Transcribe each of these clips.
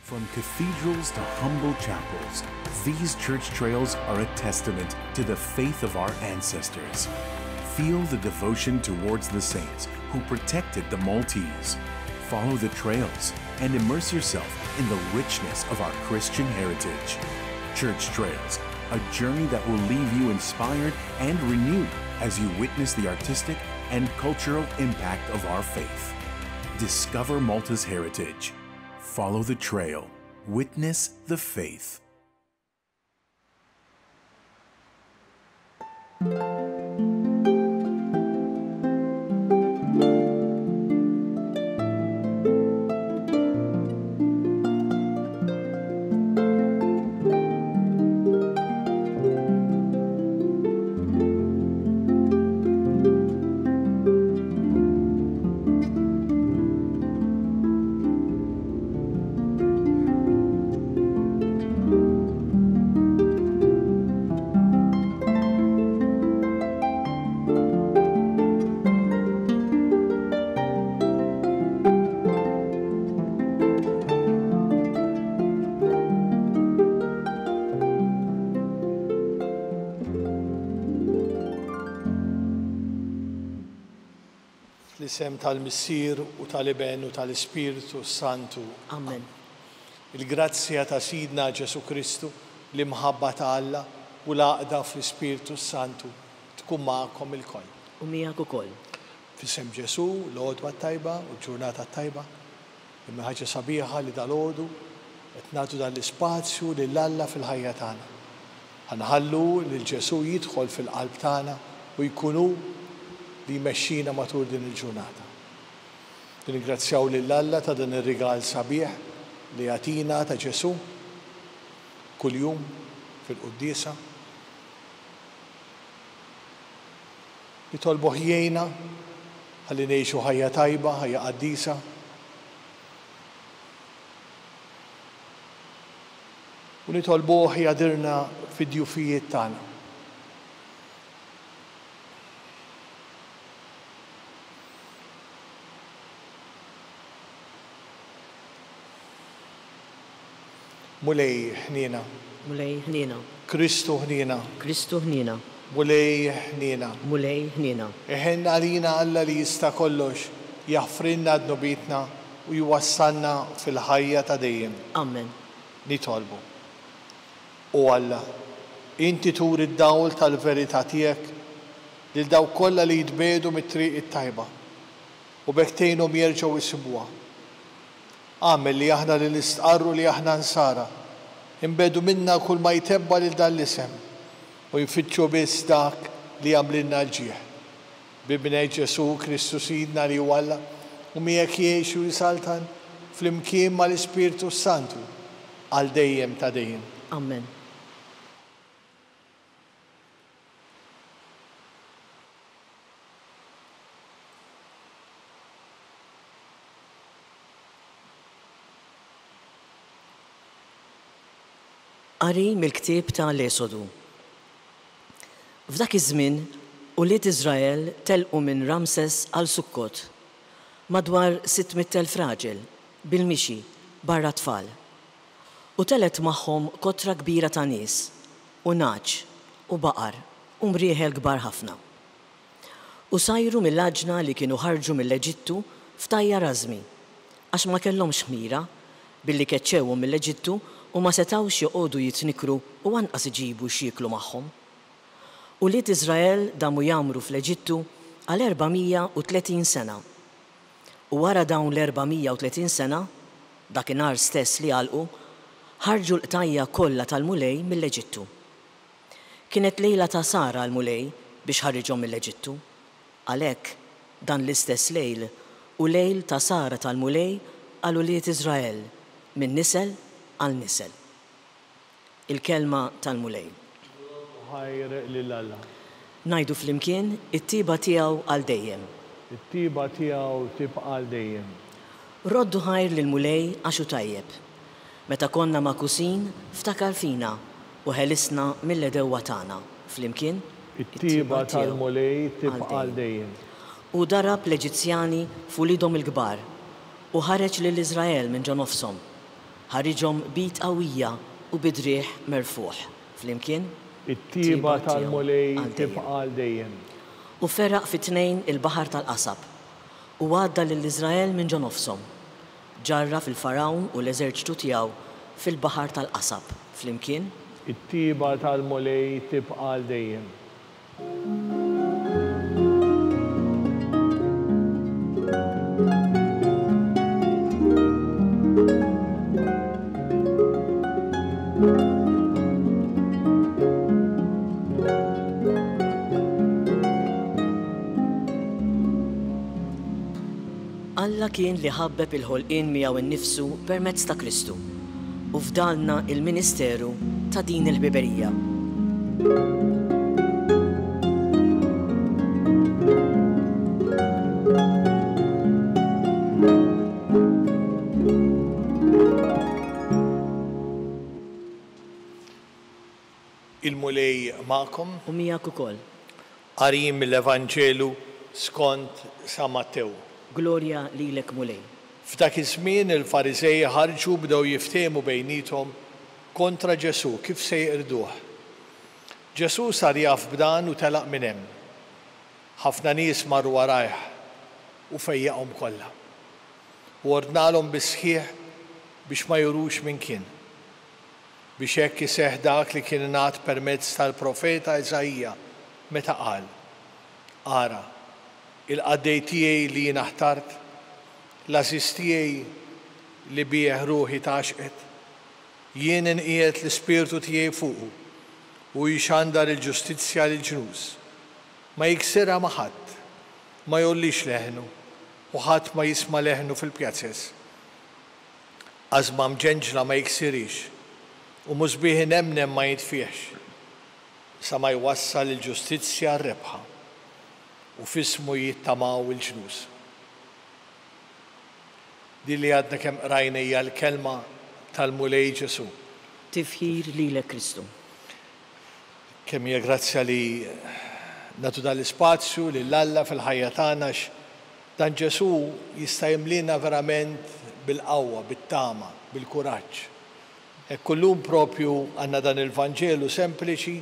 From cathedrals to humble chapels, these church trails are a testament to the faith of our ancestors. Feel the devotion towards the saints who protected the Maltese. Follow the trails and immerse yourself in the richness of our Christian heritage. Church Trails, a journey that will leave you inspired and renewed as you witness the artistic and cultural impact of our faith. Discover Malta's heritage. Follow the trail. Witness the faith. L-isem tal-Missier u tal-Iben u tal-Ispiritu Santu. Amen. Il-grazzja ta' Sidna Ġesu Kristu, l-imħabba ta' Alla u l-għaqda fl-Ispiritu Santu tkun magħkom ilkoll. U miegħek ukoll. F'isem Ġesu, l-għodwa tajba u l-ġurnata tajba, imma ħaġa sabiħa li dal-għodu qed nagħtu dan l-ispazju lil Alla fil-ħajja tagħna. Ħanħallu lil Ġesu jidħol fil-qalb tagħna u jkunu li jmexxina matul din il-ġurnata. Ningrazzjaw lil Alla ta' dan ir-rigal sabiħ li jagħtina ta' Ġesu kuljum fil-quddiesa. Nitolbu ħjejna ħalli ngħixu ħajja tajba, ħajja qaddisa. U nitolbu ħjadirna fid-djufijiet tagħna. Mulej ħnina. Mulej ħnina. Kristu ħnina. Kristu ħnina. Mulej ħnina. Mulej ħnina. Eħenna għalina Alla li jista' kollox jaħfrinna d-nubitna u jwassalna fil-ħajja ta' dejjem. Amen. Nitolbu. U Alla, inti turi d-dawl tal-verità tiegħek lil dawk kollha li jitbedu mit-triq it-tajba u bekk tgħinhom jerġgħu jsibuha. Għamel li aħna li nistqarru li aħna nsara, imbedu minna kull ma jtebba lil dan l-isem u jfittxu biss dak li għamlilna l-ġieħ. Bibnej Ġesu Kristu Sidna li Alla u miegħek jgħixu jisaltan fl-imkien mal-Ispiritu Santu għal dejjem ta' dejjem. Amen. Qari mill-ktieb ta' l-Esodu. F'dak iż-żmien ulied Iżrael telqu minn Ramses għal Sukkot madwar 600,000 raġel bil-mixi barra tfal. U telet magħhom kotra kbira ta' nies u naġ u baqar u mrieħel kbar ħafna. U sajru mill-aġna li kienu ħarġu mill-Eġittu f'tajja rażmi għax ma kellhomx ħmira billi keċċewhom mill-Eġittu u ma setawx joqogħdu jitnikru u anqas iġibu x'jieklu magħhom. Ulied Iżrael damu jagħmru fl-Eġittu għal 430 sena. U wara dawn l-430 sena, dakinhar stess li għalqu, ħarġu l-qtajja kollha tal-mulej mill-Eġittu. Kienet lejla ta' Sara l-mulej biex ħarġhom mill-Eġittu. Għalhekk dan l-istess lejl u lejl ta' Sara tal-mulej għal ulied Iżrael minn nisel għal nisel. Il-kelma tal-mulej. Ħajr lil Alla. Ngħidu flimkien it-tiba tiegħu għal dejjem. It-tiba tiegħu tibqa' għal dejjem. Roddu ħajr lil mulej għaxu tajjeb. Meta konna ma' kusin ftakar fina u ħelisna mill-edewwa tagħna. Flimkien it-tiba tal-mulej tibqa' għal dejjem. U darab l-Eġizzjani fulidhom il-kbar u ħareġ lill-Iżrael minn ġo nofshom. ħariġhom bid qawwija u bidrieħ merfuħ. Flimkien? It-tiba tal-mulej tibqa' għal dejjem. U feraq fit-tnejn il-Baħar tal-Qasab u għadda lill-Iżrael minn ġo nofshom. Ġarra fil-Farawn u l-eżerċitu tiegħu fil-Baħar tal-Qasab. Flimkien? It-tiba tal-mulej tibqa' għal dejjem. Alla kien li ħabbeb il-ħolqien miegħu innifsu permezz ta' Kristu u fdalna il-ministeru ta' din il-ħbiberija. Il-mulej magħkom U miegħek ukoll. qarim mill-Evanġelu skont San Mattew. Glorja lilek mulej. F'dak iż-żmien il-Fariżej ħarġu bdew jiftehmu bejnietom kontra Ġesu kif se jqirduh. Ġesu sar jaf b'dan u telaq minn hemm. Ħafna nies marru warajh u fejjaqhom kollha. U ordnalhom bis-sħiħ biex ma jurux minn kien. Biex hekk iseħħ dak li kien ngħad permezz tal-profeta Eżajija meta qal: Ara, il-qaddej tiegħi li jien ħtart, l-ażiż tiegħi li bih ruħi taxqet, jien inqiegħed l-Ispirtu tiegħi fuqu u jixandar il-ġustizzja lill-ġnus. Ma jiksirha ma' ħadd, ma jollix leħnu u ħadd ma jisma' leħnu fil-pjazzes. Għażma mġenġla ma jiksirix u mhux bih inemnem ma jitfiex sa ma jwassal il-ġustizzja r-rebħa u fismu jittamaw il-ġnus. Di li għadna kemm qrajna hija l-kelma tal-mulej Ġesu. Tifħir lilek Kristu. Kemm hija grazzja li nagħtu dal-ispazju lill-Alla fil-ħajja tagħna dan Ġesu jista' jimlina verament bil-qawwa, bit-tama, bil-kuraġġ. Hekk kullum propju għandna dan il-Vanġelu sempliċi,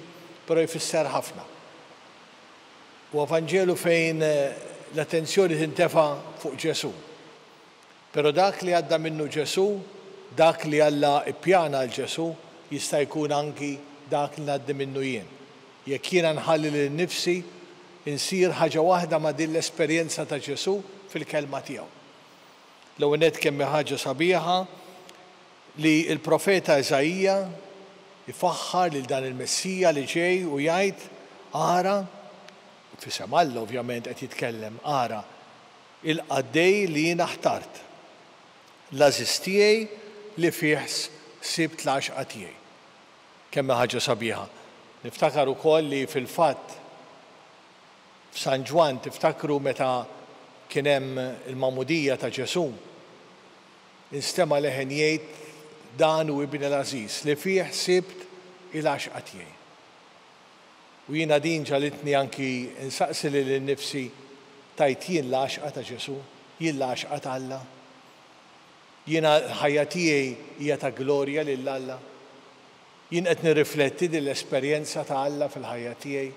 però jfisser ħafna. U Vanġelu fejn l-attenzjoni tintefa' fuq Ġesu. Però dak li għadda minnu Ġesu, dak li Alla ippjana l Ġesu, jista' jkun anki dak li ngħaddi minnu jien. Jekk jiena nħalli lil nifsi insir ħaġa waħda ma' din l-esperjenza ta' Ġesu fil-kelma tiegħu. L-ewwel nett kemm ħaġa sabiħa li l-profeta Eżajija ifaħħar lil dan il-Messija li ġej u jgħid ara, fisem Alla ovvjament qed jitkellem, ara il-qaddej li jien ħtart, l-għażiż tiegħi li fih sibt l-għaxqa tiegħi. Kemm ħaġa sabiħa. Niftakar ukoll li fil-fatt f'San Ġwan tiftakru meta kien hemm il-mamudija ta' Ġesu, instema' leħen jgħid dan hu ibn l-Għażiż li fih sibt il-għaxqa tiegħi. U jiena din ġalitni anki insaqsi lil nifsi tajt jien l-għaxqa ta' Ġesu, jien l-għaxqa ta' Alla. Jiena ħajja tiegħi hija ta' glorja lil Alla. Jien qed nirrifletti din l-esperjenza ta' Alla fil-ħajja tiegħi.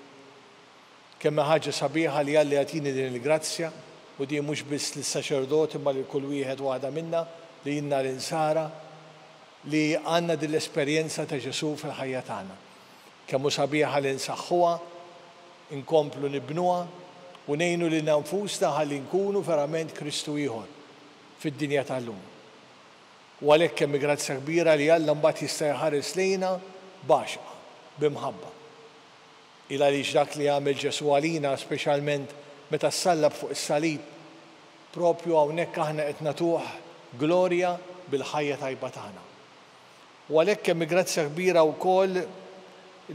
Kemm ħaġa sabiħa li Alla jagħtini din il-grazzja u din mhux biss lis-saċerdoti ma lil kull wieħed waħda minna li jiena l-insara li għandna din l-esperjenza ta' Ġesu fil-ħajja tagħna. Kemm hu sabiħa li nsaħħuha, inkomplu nibnuha u ngħinu lil nfusna ħalli nkunu verament Kristu ieħor fid-dinja tal-lum. U għalhekk kemm grazzja kbira li Alla mbagħad jista' jħares lejna baxqa, bimħabba. Il għaliex dak li għamel Ġesu għalina, speċjalment meta ssallab fuq is-salib, propju hawnhekk aħna qed nagħtuh glorja bil-ħajja tajba tagħna. U għalhekk kemm grazzja kbira wkoll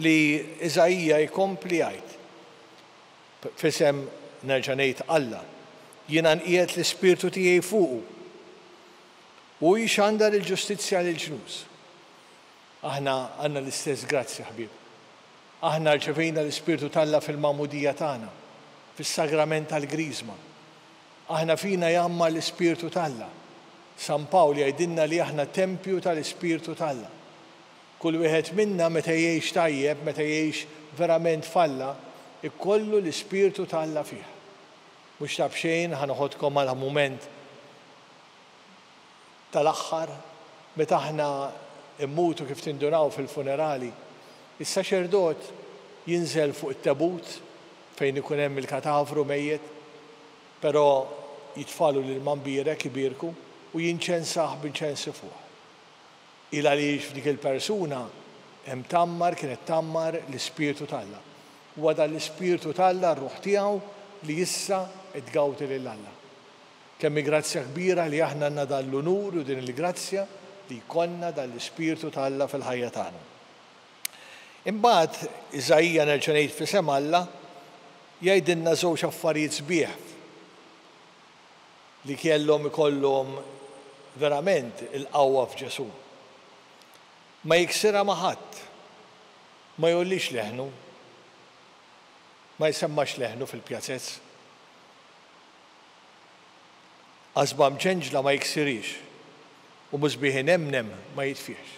li Eżajija jkompli jgħid f'isem nerġa' ngħid Alla, jiena nqiegħed l-Ispirtu tiegħi fuqu u jixandar il-ġustizzja lill-ġnus. Aħna għandna l-istess grazzja ħbieb. Aħna rċevejna l-Ispirtu tal-Alla fil-mamudija tagħna, fis-sagrament tal-Griżma. Aħna fina jammar l-Ispirtu tal-Alla San Pawl jgħidilna li aħna tempju tal-Ispirtu tal-Alla. Kull wieħed minna meta jgħix tajjeb, meta jgħix verament falla, ikollu l-Ispirtu tal-Alla fih. Mhux taf xejn ħanoħodkom għal mument tal-aħħar meta aħna immutu kif tindunaw fil-funerali, is-saċerdot jinżel fuq it-tabut fejn ikun hemm il-katavru mejjed, però jitfalu lil manbirek ibirku u jinċensaħ b'inċensi fuq. Il għaliex f'dik il-persuna hemm tammar kienet tammar l-Ispirtu tal-Alla. Huwa dan l-Ispirtu tal-Alla r-ruħ tiegħu li issa tgawti lil Alla. Kemm grazzja kbira li aħna għandna dan l-unur u din il-grazzja li jkollna dan l-Ispirtu tal-Alla fil-ħajja tagħna. Imbagħad Iżajja nerġa' ngħid f'isem Alla jgħidilna żewġ affarijiet sbieħ li kellhom ikollhom verament il-qawwa f'Ġesu. Ma jiksirha ma' ħadd, ma jgħollix leħnu, ma jsemmax leħnu fil-pjazzezz. Qasba mċenġla ma jiksirix u mhux bih nemnem ma jitfiex.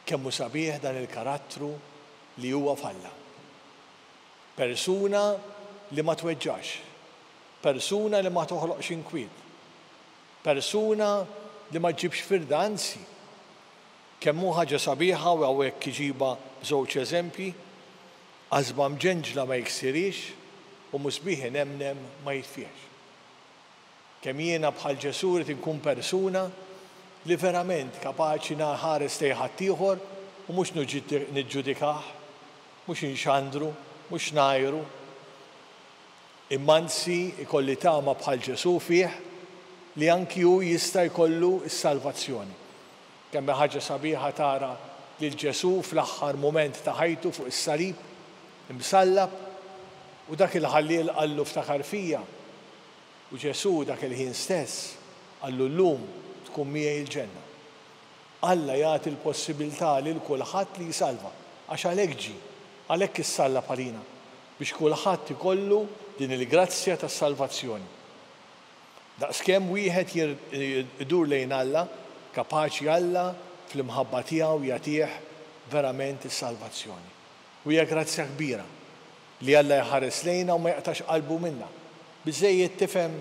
Kemm hu sabiħ dan il-karattru li huwa falla. Persuna li ma tweġġax, persuna li ma toħloqx inkwiet, persuna li ma ġibx firda, anzi, kemm hu ħaġa sabiħa u hawnhekk iġiba b'żewġ eżempji, qasba mġenġla ma jiksirix u mhux bih nemnem ma jitfiex. Kemm jiena bħal Ġesu rid inkun persuna li verament kapaċi naħares lejn ħadd ieħor u mhux niġġudikah, mhux inxandru, mhux ngħajru, imma anzi ikolli tama bħal Ġesu fih li anki hu jista' jkollu s-salvazzjoni. Kemm ħaġa sabiħa tara lil Ġesu fl-aħħar mument ta' ħajtu fuq is-salib imsallab u dak il-ħalliel qallu ftakar fija. U Ġesu dak il-ħin stess qallu llum tkun miegħi il-ġenna. Alla jagħti l-possibilità lil kulħadd li jisalva għax għalhekk ġie, għalhekk issallab għalina biex kulħadd ikollu din il-grazzja tas-salvazzjoni. Daqskemm wieħed idur lejn Alla, kapaċi Alla fl-imħabba tiegħu jagħtih verament is-salvazzjoni. U hija grazzja kbira li Alla jħares lejna u ma jaqtax qalbu minnha. Biżejjed tifhem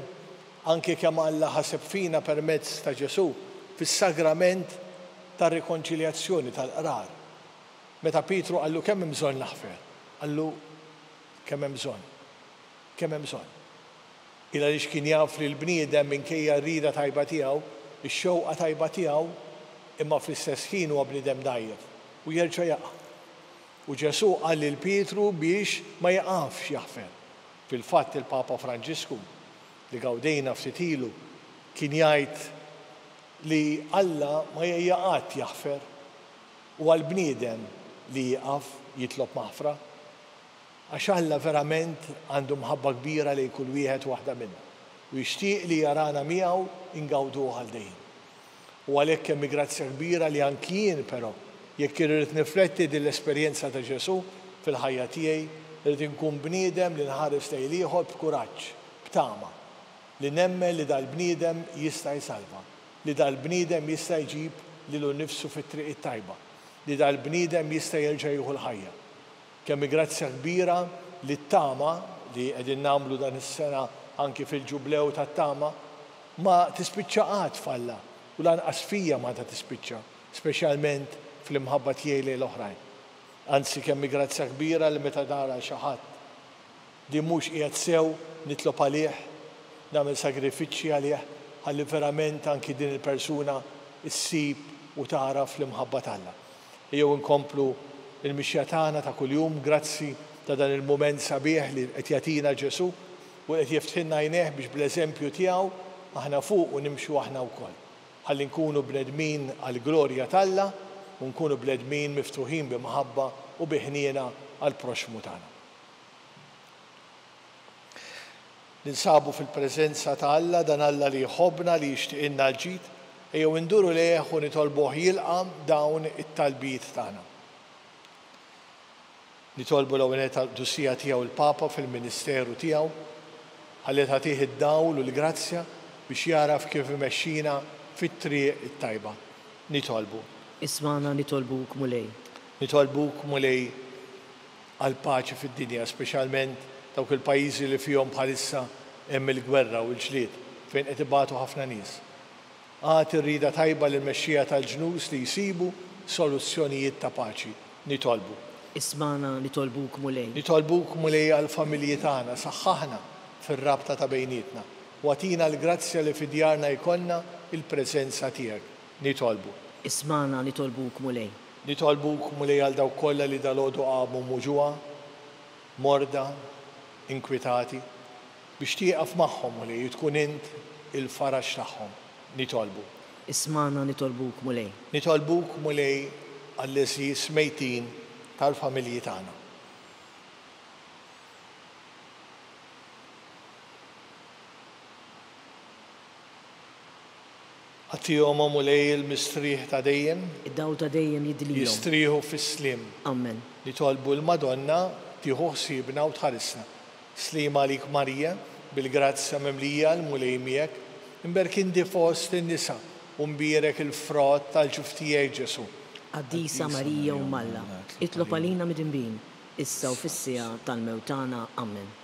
anke kemm Alla ħaseb fina permezz ta' Ġesu fis-sagrament tar-rikonċiljazzjoni tal-qrar. Meta Pietru qallu kemm hemm bżonn naħfer, qallu kemm hemm bżonn, kemm hemm bżonn. Il għaliex kien jaf li l-bniedem minkejja r-rieda tajba tiegħu, ix-xewqa tajba tiegħu, imma fl-istess ħin huwa bniedem dajjef u jerġa' jaqa'. U Ġesu qal lil Pietru biex ma jaqafx jaħfer. Fil-fatt il-Papa Franġisku li gawdejna ftit ilu kien jgħid li Alla ma jaqgħat jaħfer u għall-bniedem li jieqaf jitlob maħfra għax Alla verament għandu mħabba kbira lejn kull wieħed waħda minnha u jixtieq li jarana miegħu ingawduh għal dejjem. U għalhekk hemm grazzja kbira li anki jien però jekk irrid nifletti din l-esperjenza ta' Ġesu fil-ħajja tiegħi, irid inkun bniedem li nħares lejn ieħor b'kuraġġ, b'tama, li nemmen li dal-bniedem jista' jsalva, li dal-bniedem jista' jġib lilu nnifsu fit-triq it-tajba, li dal-bniedem jista' jerġa' jieħu l-ħajja. Kemm grazzja kbira li t-tama li qegħdin nagħmlu dan is-sena anki fil-ġublew tat-tama ma tispiċċa qatt falla u lanqas fija ma ta' tispiċċa, speċjalment fl-imħabba tiegħi lejn l-oħrajn. Anzi kemm grazzja kbira li meta nara xi ħadd li mhux qiegħed sew nitlob għalih, nagħmel sagrifiċċji għalih ħalli verament anki din il-persuna issib u tara fl-imħabba tagħha. Jew inkomplu il-mixja tagħna ta' kuljum grazzi ta' dan il-mument sabiħ li qed jagħtina Ġesu u qed jiftinna għajnejh biex bl-eżempju tiegħu aħna fuq u nimxu aħna wkoll. Ħalli nkunu bnedmin għall-glorja tagħha u nkunu bnedmin miftuħin b'imħabba u biħniena għall-proxmu tagħna. Ninsabu fil-preżenza ta' Alla, dan Alla li jħobbna li jixtieqilna l-ġid, ejjew induru lejh u nitolbuh jilqa' dawn it-talbiet tagħna. Nitolbu l-ewwel tad-dussija tiegħu l-Papa fil-Ministeru tiegħu ħalli tagħtih id-dawl u l-grazzja biex jaraf kif imexxina fit-triq it-tajba. Nitolbu. Ismana nitolbuk mulej. Nitolbuk mulej għal paċi fid-dinja, speċjalment dawk il-pajjiżi li fihom bħalissa hemm il-gwerra u l-ġlied fejn qed ibatu ħafna nies. Għati rrida tajba lil mexxija tal-ġnus li jsibu soluzzjonijiet ta' paċi. Nitolbu. Ismana nitolbuk mulej. Nitolbuk mulej għal-familji tagħna, saħħaħna fir-rabta ta' bejnietna. Watina l-grazzja li fid-djarna jkollna il-preżenza tiegħek. Nitolbu. Ismana nitolbuk mulej. Nitolbuk mulej għal dawk kollha li dalgħodu qamu muġuha, morda, inkwitati, biex tieqaf magħhom mulej tkun int il-farax tagħhom. Nitolbu. Ismana nitolbuk mulej. Nitolbuk mulej għall-li smejtin tal-familji tagħna. Għatihom mulej il-mistrieħ ta' dejjem. Id-daw ta' dejjem jidlihom. Jistrieħu fis-slim. Amen. Nitolbu l-Madonna tieħu ħsiebna u tħarisna. Slima għalik Marija, bil-grazzja mimlija l-mulej miegħek, imberkindi fost in-nisa u mbierek il-frott tal-ġuftijek Ġesu. Qaddisa Marija u Malla, itlob għalina mid-imbin, issa u fis-sija tal-mewtana. Amen.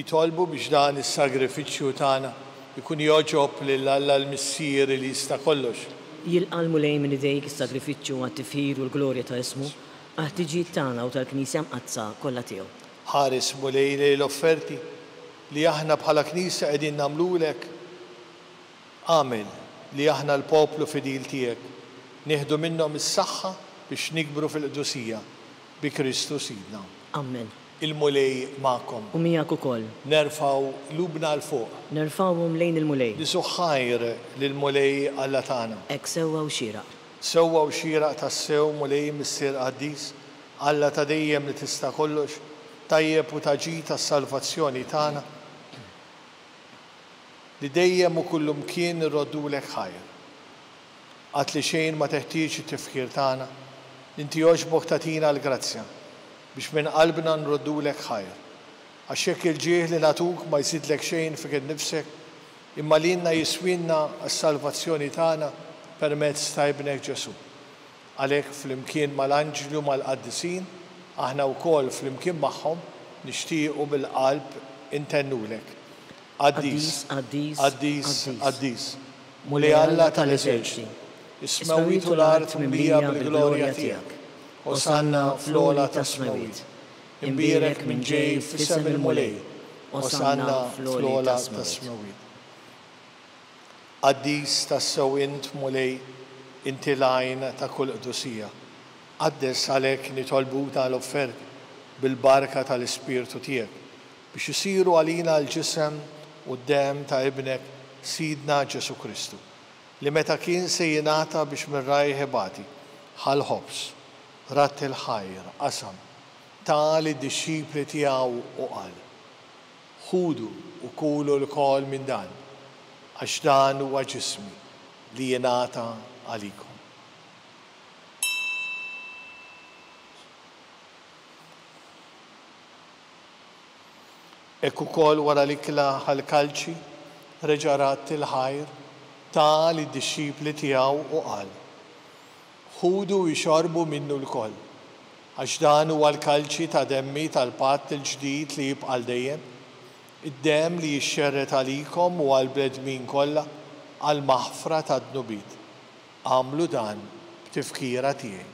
Nitolbu biex dan is-sagrifiċċju tagħna ikun joġob lil Alla l-Missier li jista' kollox. Jilqa' mulej minn idejk is-sagrifiċċju għat-tifħir u l-glorja ta' ismu għat-tiġijiet tagħna u tal-Knisja mqazza kollha tiegħu. Ħares mulej lejn l-offerti li aħna bħala Knisja qegħdin nagħmlulek. Għamel li aħna l-poplu fidil tiegħek nieħdu minnhom is-saħħa biex nikbru fil-qdusija bi Kristu Sidna. Amen. Il-mulej magħkom. U miegħek ukoll. Nerfgħu lubna l fuq. Nerfgħuhom lejn il-mulej. Nisu ħajr lill-mulej Alla tagħna. Hekk sewwa u xieraq. Sewwa u xieraq tas-sew mulej Missier Qaddis, Alla ta' dejjem li tista' kollox, tajjeb u taġi tas-salvazzjoni tagħna. Li dejjem u kullu mkien irroddulek ħajr. Għad li xejn ma teħtieġ it-tifkir tagħna, inti jogħġbok tagħtina l-grazzja biex minn qalbna nroddulek ħajr. Għax hekk il-ġieħ li nagħtuk ma jżidlek xejn fik innifsek, imma lilna jiswinna għas-salvazzjoni tagħna permezz ta' ibnek Ġesu. Għalhekk flimkien mal-anġlu mal-qaddisin, aħna wkoll flimkien magħhom nixtiequ bil-qalb intennulek. Qaddis, Qaddis, Qaddis, Qaddis, mulej Alla tal-eżerċiti, ismewwitu l-art mimlija bil-glorja tiegħek. Osanna fl-ola ta' smewit. Imbierek minn ġej f'isem il-mulej. Osanna fl-ola ta' smewit. Qaddis tas-sew int mulej inti lajn ta' kull qdusija. Qaddes għalhekk nitolbu tal-offerti bil-barka tal-Ispirtu tiegħek biex isiru għalina l-ġisem u d-dem ta' ibnek Sidna Ġesu Kristu li meta kien se jingħata biex mirraj ħebati ħal-ħobs rat il-ħajr qasam ta' li d-disċipli tiegħu u qal. Ħudu u kulu l-kol minn dan għax dan huwa ġismi li jingħata għalikom. Hekk ukoll wara l-ikla ħall-kalċi reġa' rat il-ħajr ta' lid-dixxipli tiegħu u qal: ħudu jxorbu minnu l-koll, għax dan huwa l-kalċi ta' demmi tal-patt il-ġdid li jibqa' dejjem, id-demm li jixxerret għalikom u għall-bnedmin kollha għal maħfra tad-dnubiet. Għamlu dan b'tifkira tiegħi.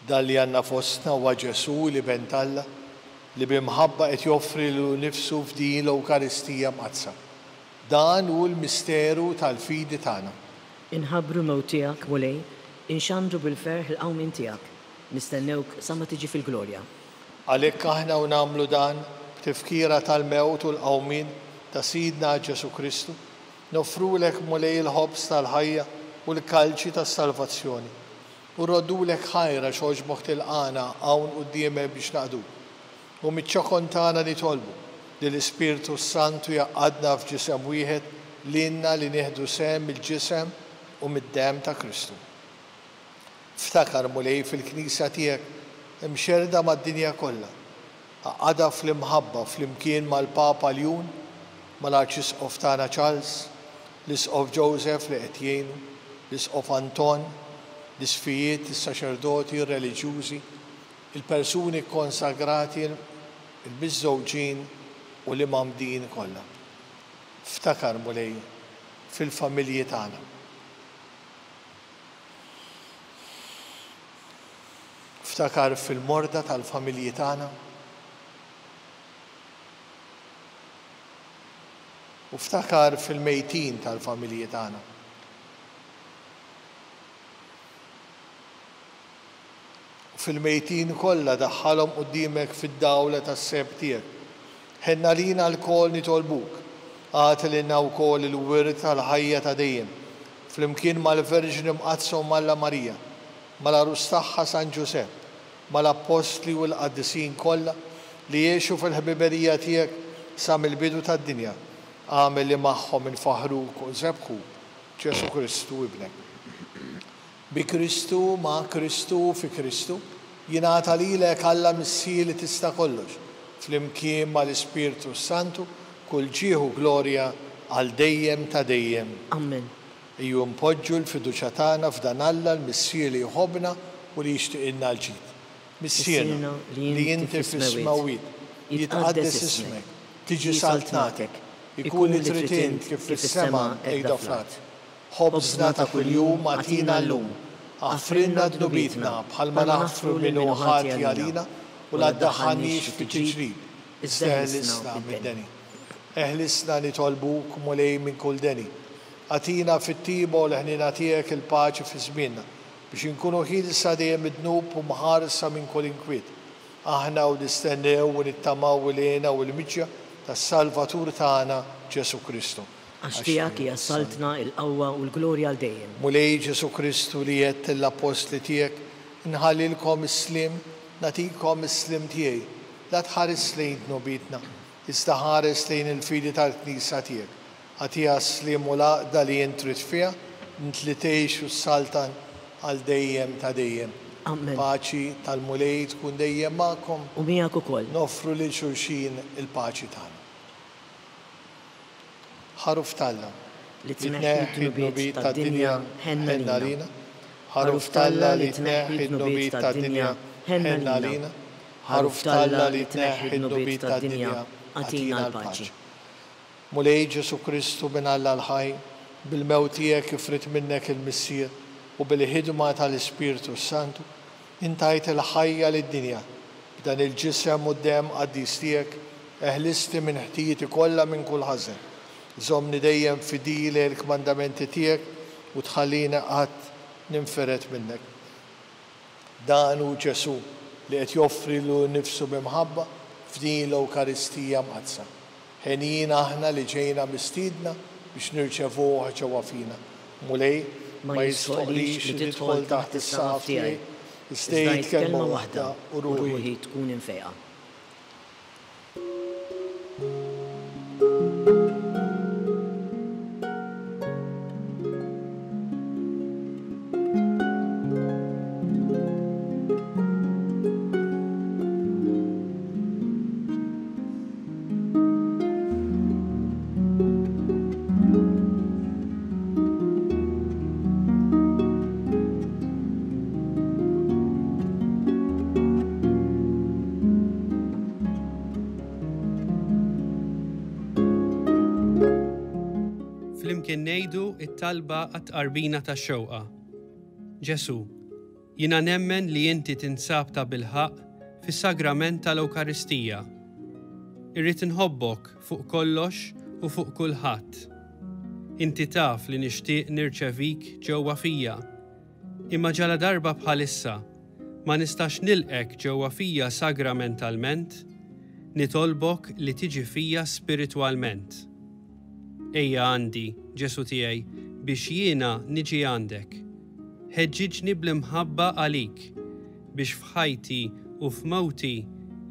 Dan li għandna fostna huwa Ġesu li bent Alla li bimħabba qed joffri lilu nnifsu f'din l-Ewkaristija mqazza. Dan hu l-misteru tal-fidi tagħna. Inħabbru mewt tiegħek mulej, inxandru bil-ferħ il-qawmin tiegħek, nistennewk sa ma tiġi fil-glorja. Għalhekk aħna u nagħmlu dan b'tifkira tal-mewt u l-qawmin ta' Sidna Ġesu Kristu, nofrulek mulej il-ħobs tal-ħajja u l-kalċi tas-salvazzjoni. U roddulek ħajra xogħġ tilqana hawn quddiemek biex naqdu. U miċ-ċokon tagħna nitolbu li l-Ispirtu Santu jaqgħadna f'ġisem wieħed lilna li nieħdu sehem mill-ġisem u mid-demm ta' Kristu. Ftakar mulej fil-Knisja tiegħek imxerda mad-dinja kollha. Għaqadha fl-imħabba flimkien mal-Papa Ljun, mal-Arċisqof tagħna Charles, l-Isqof Joseph li qed jgħinu, l-Isqof Anton, l-isfijiet, is-saċerdoti, ir-reliġjużi, il-persuni konsagrati, il-miżżewġin u l-imamdin kollha. Ftakar mulej fil-familji tagħna. Ftakar fil-morda tal-familji tagħna. U ftakar fil-mejtin tal-familji tagħna. Fil-mejtin kollha daħħalhom quddiemek fid-dawla tas-seb tiegħek. Ħenna lina l-kol nitolbuk, għati lilna wkoll il-wirt tal-ħajja ta' dejjem, flimkien mal-Verġni mqazza u Malla Marija, mal-Arus tagħha San Ġusepp, mal-Apostli u l-Qaddisin kollha li jgħixu fil-ħbiberija tiegħek sa mill-bidu tad-dinja. Għamel li magħhom infaħruk u żebħu Ġesu Kristu ibnek. Bi Kristu, ma' Kristu, fi Kristu, jingħata lilek Alla Missir li tista' kollox, flimkien mal-Ispirtu Santu, kull ġieħu glorja għal dejjem ta' dejjem. Amen. Ejju npoġġu l-fiduċja tagħna f'dan Alla l-Missier li jħobbna u li jixtieqilna l-ġid. Missierna li inti fis-smawiet, jitqaddes ismek, tiġi saltnatek, ikun li trid int kif fis-sema ejda frat. Ħobżna ta' kuljum agħtina llum, għaffrinna dnubitna bħalma naħfru minnu ħati għalina u la ddaħħalniex fi ġrib, iżda eħlisna mid-deni. Eħlisna nitolbuk mulej minn kull deni. Għatina fit-tiba u l-ħnina tiegħek il-paċi fi żmienna biex inkunu ħilsa dejjem id-dnub u mħarsa minn kull inkwiet. Aħna u nistennew u nittamaw il-għena u l-miġja tas-Salvatur tagħna Ġesu Kristu. Għax tiegħek hija saltna l-qawwa u l-glorja għal dejjem. Mulej Ġesu Kristu li jgħid l-apostli tiegħek, inħallilkom is-slim, nagħtikom is-slim tiegħi, la tħares lejn dnubitna, iżda ħares lejn il-fidi tal-Knisja tiegħek. Għatiha slim u laqda li jien trid fiha, int li tgħix u s-saltan għal dejjem ta' dejjem. Amen. Paċi tal-mulej tkun dejjem magħkom. U miegħek ukoll. Nofru lil xulxin il-paċi tagħna. Ħaruf Talla li tneħħi d-dnubiet tad-dinja ħenna lina. Ħaruf Talla li tneħħi d-dnubiet tad-dinja ħenna lina. Ħaruf Talla li tneħħi d-dnubiet tad-dinja għatina l-paċi. Mulej Ġesu Kristu bin Alla l-ħaj, bil-mewt tiegħek ifrit minnek il-Missier u bil-ħidma tal-Ispirtu Santu, intajt il-ħajja lid-dinja. B'dan il-ġisem u d-demm qaddis tiegħek eħlisti minn ħtijieti kollha minn kull ħażen. Żommni dejjem fidili l-kmandamenti tiegħek u tħallina qatt ninferet minnek. Dan hu Ġesu li qed joffri lu nnifsu bimħabba f'din l-Ewkaristija mqazza. Ħenjin aħna li ġejna mistiedna biex nirċevuha ġewwa fina. Mulej ma jistoqlix li tidħol taħt is-saqaf tiegħi, istejt kelma waħda u ruħi tkun infeqa. flimkien ngħidu it-talba għat-tqarbina tax-xewqa. Ġesu, jiena nemmen li inti tinsab ta' bilħaq fis-sagrament tal-Ewkaristija. Irrid inħobbok fuq kollox u fuq kulħadd. Inti taf li nixtieq nirċevik ġewwa fija. Imma ġala darba bħalissa ma nistax nilqek ġewwa fija sagramentalment, nitolbok li tiġi fija spiritwalment. Ejja għandi, Ġesu tiegħi, biex jiena niġi għandek. Ħeġġiġni bl-imħabba għalik, biex f'ħajti u f'mawti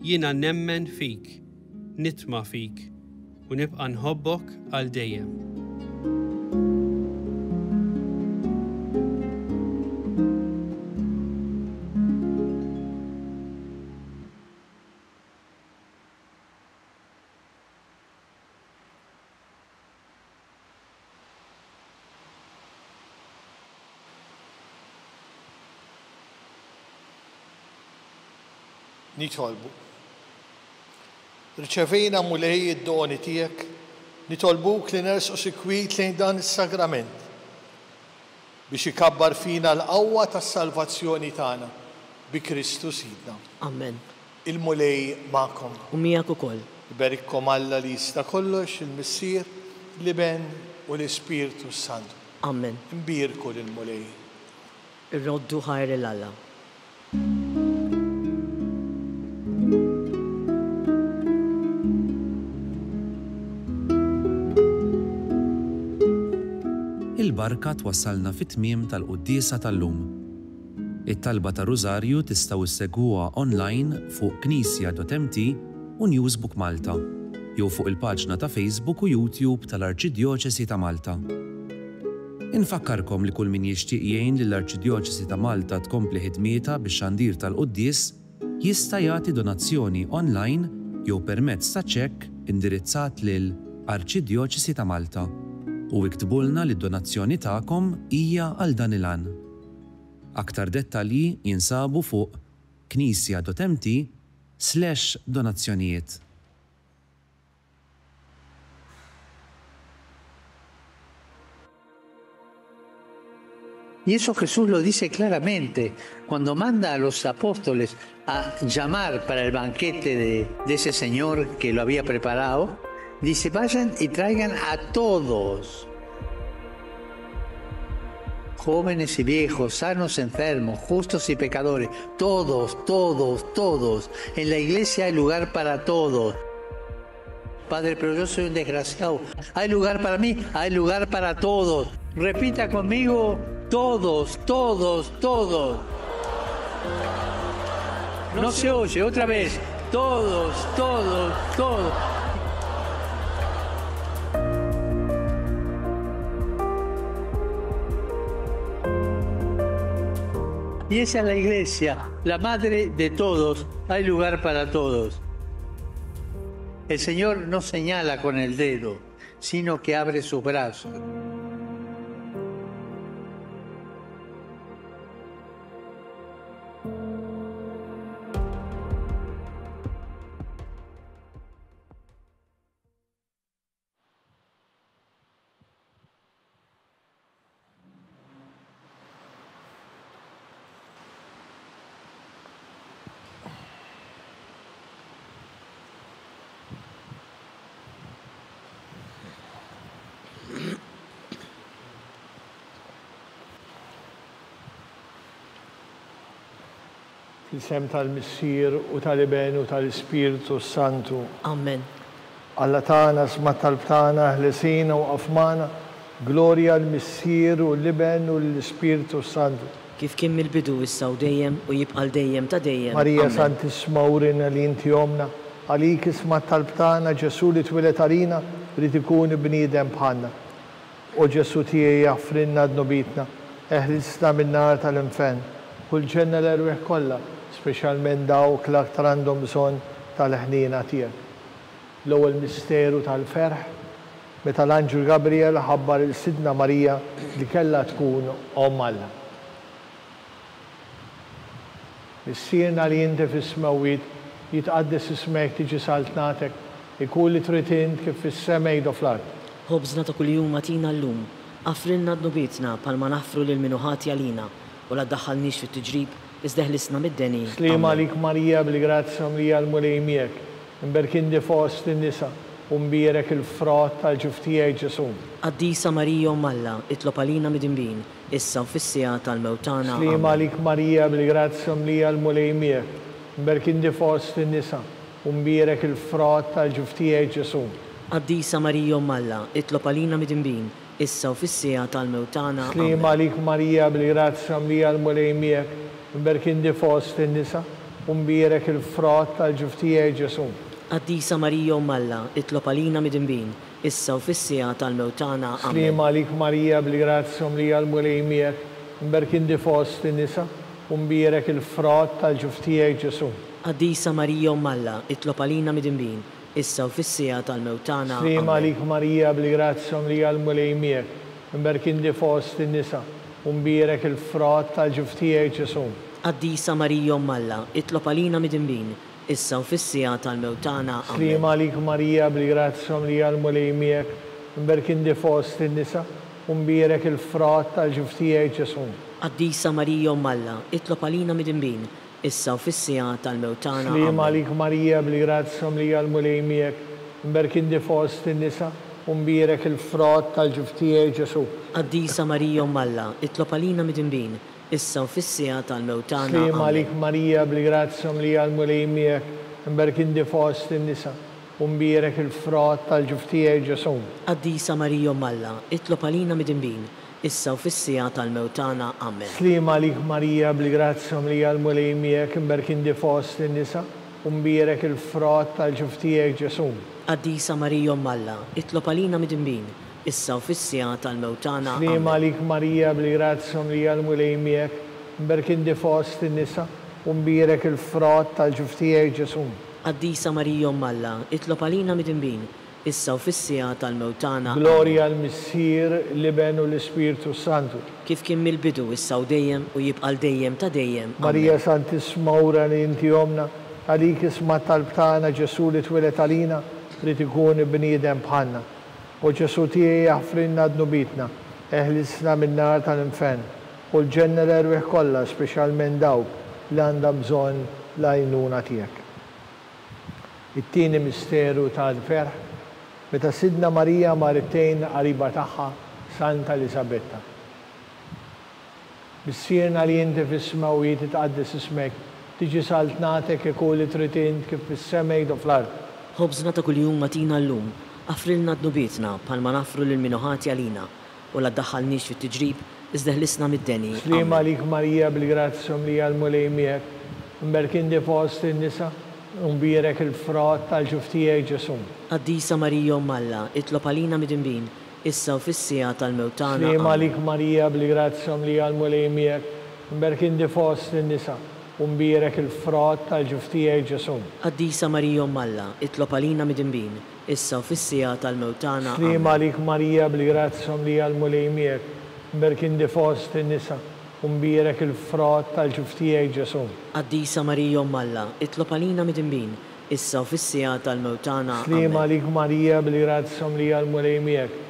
jiena nemmen fik, nitma' fik u nibqa' nħobbok għal dejjem. Nitolbu. Riċevejna mulej id-doni tiegħek, nitolbuk li nersqu sikwit lejn dan is-sagrament biex ikabbar fina l-qawwa tas-salvazzjoni tagħna bi Kristu Sidna. Amen. Il-mulej magħkom. U miegħek ukoll. Iberikkom Alla li jista' kollox, il-Missier, l-Iben u l-Ispirtu Santu. Amen. Imbirku lill-mulej. Irroddu ħajr il-Alla. Il-barka twassalna fit-tmiem tal-quddiesa tal-lum. It-talba ta' Rużarju tistgħu issegwuha online fuq knisja.mt u Newsbook Malta, jew fuq il-paġna ta' Facebook u YouTube tal-Arċidjoċesi ta' Malta. Infakkarkom li kull min jixtieq jgħin lill-Arċidjoċesi ta' Malta tkompli ħidmietha bix-xandir tal-quddies jista' jagħti donazzjoni online jew permezz ta' ċekk indirizzat lil Arċidjoċesi ta' Malta. U iktbulna li d-donazzjoni tagħkom hija għal dan il-għan. Aktar dettalji jinsabu fuq knisja.mt/donazzjonijiet. Y eso Jesús lo dice claramente cuando manda a los apóstoles a llamar para el banquete de ese Señor que lo había preparado. Dice, vayan y traigan a todos, jóvenes y viejos, sanos, enfermos, justos y pecadores, todos, todos, todos. En la iglesia hay lugar para todos. Padre, pero yo soy un desgraciado. ¿Hay lugar para mí? Hay lugar para todos. Repita conmigo, todos, todos, todos. No se oye, otra vez. Todos, todos, todos. Y esa es la iglesia, la madre de todos. Hay lugar para todos. El Señor no señala con el dedo, sino que abre sus brazos. Fil-sem tal-Missier u tal-Iben u tal-Ispirtu Santu. Amen. Alla tagħna sma' talb-tagħna ħlesina u qafmana, glorja l-Missier u l-Iben u l-Ispirtu Santu. Kif kien mill-bidu issa u dejjem u jibqa' dejjem ta' dejjem. Marija Santisma urina li inti omna, għalik isma' talb-tagħna Ġesu li twilet għalina rid ikun bniedem bħalna. U Ġesu tiegħi jaffrinna d-nobitna, eħrisna min-nar tal-infern, u l-ġenna l-erwieħ kollha, speċjalment dawk l-aktar għandhom bżonn tal-ħnina tiegħek. L-ewwel misteru tal-ferħ, meta l-Anġel Gabriel ħabbar il-Sidna Marija li kellha tkun Omm Alla. Missierna li inti fis-smewwiet jitqaddes ismek tiġi saltnatek, ikun li trid int kif fis-sema jgħidu fl-ard. Ħobżna ta' kuljum atina llum, affrilna d-nubietna palma naħfru lil minuħati għalina u la ddaħħalniex fit-tiġrib iżdeħlisna mid-deni. Slima għalik Marija bil-grazzja mlija l-mulej miegħek, imberkindi fost in-nisa u mbierek il-frott tal-ġuftijaj Ġesu. Qaddisa Marija Alla, itlob għalina mid-imbin, issa u fis-sija tal-mewtana. Slima għalik Marija bil-grazzja mlija l-mulej miegħek, imberkindi fost in-nisa u mbierek il-frott tal-ġuftijaj Ġesu. Qaddisa Marija Alla, itlob għalina mid-imbin, issa u fis-sija tal-mewtana. Slima għalik Marija bil-grazzja mlija l-mulej miegħek, imberkindi fost in-nisa u mbierek il-frott tal-ġuftijaj Ġesu. Qaddisa Marija Alla, itlob għalina mid-imbin, issa u fis-sija tal-mewtana. Slima għalik Marija bil-grazzja mlija l-mulej miegħek, imberkindi fost in-nisa u mbierek il-frott tal-ġuftijaj Ġesu. Qaddisa Marija Alla, itlob għalina mid-imbin, issa u fis-sija tal-mewtana. Slima għalik Marija bil-grazzja mlija l-mulej miegħek, imberkindi fost in-nisa u mbierek il-frott tal-ġuftijaj Ġesu. Qaddisa Marija Alla, itlob għalina mid-imbin, issa u fis-sija tal-mewtana. Slima għalik Marija bil-grazzja mlija l-mulej miegħek, imberkindi fost in-nisa u mbierek il-frott tal-ġuftijaj Ġesu. Qaddisa Marija Alla, itlob għalina mid-imbin, issa u fis-sija tal-mewtana. Slima għalik Marija bil-grazzja mlija l-mulej miegħek, imberkindi fost in-nisa u mbierek il-frott tal-ġuftijaj Ġesu. Qaddisa Marija Alla, itlob għalina mid-imbin, issa u fis-sija tal-mewtana. Slima għalik Marija bil-grazzja mlija l-mulej miegħek, imberkindi fost in-nisa u mbierek il-frott tal-ġuftijaj Ġesu. Qaddisa Marija Alla, itlob għalina mid-imbin, issa u fis-sija tal-mewtana. Amen. Slima għalik Marija bil-grazzja mlija l-mulej miegħek, imberkindi fost in-nisa u mbierek il-frott tal-ġuftijaj Ġesu. Qaddisa Marija Alla, itlob għalina mid-imbin, issa u fis-sija tal-mewtana. Slima għalik Marija bil-grazzja mlija l-mulej miegħek, imberkindi fost in-nisa u mbierek il-frott tal-ġuftijaj Ġesu. Qaddisa Marija Alla, itlob għalina mid-imbin, issa u fis-sija tal-mewtana. Glorja l-Missier, l-Iben u l-Ispiritu Santu. Kif kien mill-bidu issa u dejjem u jibqal dejjem ta' dejjem. Marija Santisma ura li inti omna, għalik isma tal-btana Ġesu li twilet għalina, li tikun bniedem bħalna. U Ġesu tiegħi jaħfrinna d-nubitna, eħlisna min-nar tal-infen, u l-ġenna l-erwieħ kollha, speċjalment dawk li għandha bżonn l-għajnuna tiegħek. It-tieni misteru tal-ferħ, meta Sidna Marija martejn qariba tagħha Santa Elisabetta. Bissirna li inti fis-sma u jitqaddis ismek, tiġi saltnatek ikun li trid int kif fis-semej u fl-ard. Ħobżna ta' kuljum matina llum, affrilna d-nubietna bħalma nafru lil minuħati għalina u la ddaħħalniex fit-tiġrib iżdeħlisna mid-deni. Slima għalik Marija bil-grazzja mlija l-mulej miegħek, imberkindi fost in-nisa u mbierek il-frott tal-ġuftijaj Ġesu. Qaddisa Marija Alla, itlob għalina mid-imbin, issa u fis-sija tal-mewtana. Slima għalik Marija bil-grazzja mlija l-mulej miegħek, imberkindi fost in-nisa u mbierek il-frott tal-ġuftijaj Ġesu. Qaddisa Marija Alla, itlob għalina mid-imbin, issa u fis-sija tal-mewtana. Slima għalik Marija bil-grazzja mlija l-mulej miegħek, imberkindi fost in-nisa u mbierek il-frott tal-ġuftijaj Ġesu. Qaddisa Marija Alla, itlob għalina mid-imbin, issa u fis-sija tal-mewtana. Slima għalik Marija bil-grazzja mlija l-mulej miegħek,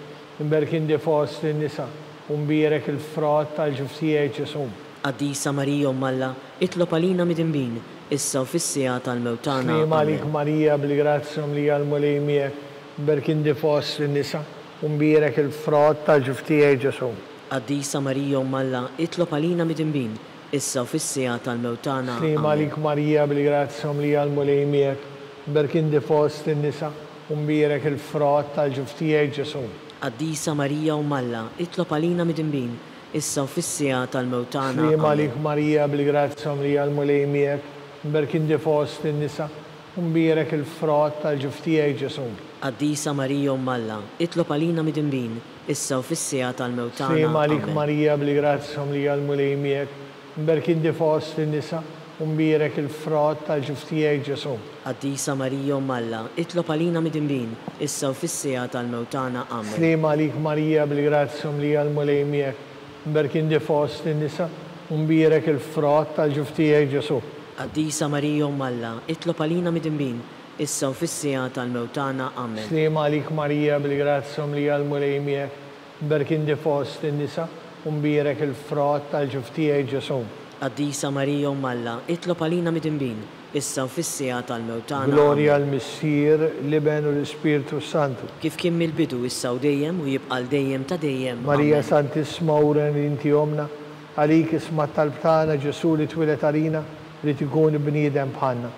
imberkindi fost in-nisa u mbierek il-frott tal-ġuftijaj Ġesu. Qaddisa Marija Alla, itlob għalina mid-imbin, issa u fis-sija tal-mewtana. Slima għalik Marija bil-grazzja mlija l-mulej miegħek, imberkindi fost in-nisa u mbierek il-frott tal-ġuftijaj Ġesu. Qaddisa Marija Alla, itlob għalina mid-imbin, issa u fis-sija tal-mewtana. Slima għalik Marija bil-grazzja mlija l-mulej miegħek, imberkindi fost in-nisa u mbierek il-frott tal-ġuftijaj Ġesu. Qaddisa Marija Alla, itlob għalina mid-imbin, issa u fis-sija tal-mewtana. Slima għalik Marija bil-grazzja mlija l-mulej miegħek, imberkindi fost in-nisa u mbierek il-frott tal-ġuftijaj Ġesu. Qaddisa Marija Alla, itlob għalina mid-imbin, issa u fis-sija tal-mewtana. Slima għalik Marija bil-grazzja mlija l-mulej miegħek, imberkindi fost in-nisa u mbierek il-frott tal-ġuftijaj Ġesu. Qaddisa Marija Alla, itlob għalina mid-imbin, issa u fis-sija tal-mewtana. Amen. Slima għalik Marija bil-grazzja mlija l-mulej miegħek, imberkindi fost in-nisa u mbierek il-frott tal-ġuftijaj Ġesu. Qaddisa Marija Alla, itlob għalina mid-imbin, issa u fis-sija tal-mewt tagħna. Amen. Slima għalik Marija bil-grazzja mlija l-mulej miegħek, mberkinti fost in-nisa u mbierek il-frott tal-ġuf tiegħek Ġesu. Qaddisa Marija Umm Alla, itlob għalina mid-inbin, issa u fis-sija tal-mewt tagħna. Glorja l-Missier, l-Iben u l-Ispiritu Santu. Kif kien mill-bidu issa u dejjem u jibqa' dejjem ta' dejjem. Marija Santissima uren inti omna, għalik isma tal-btana Ġesu li twilet għalina li tikun bniedem bħalna.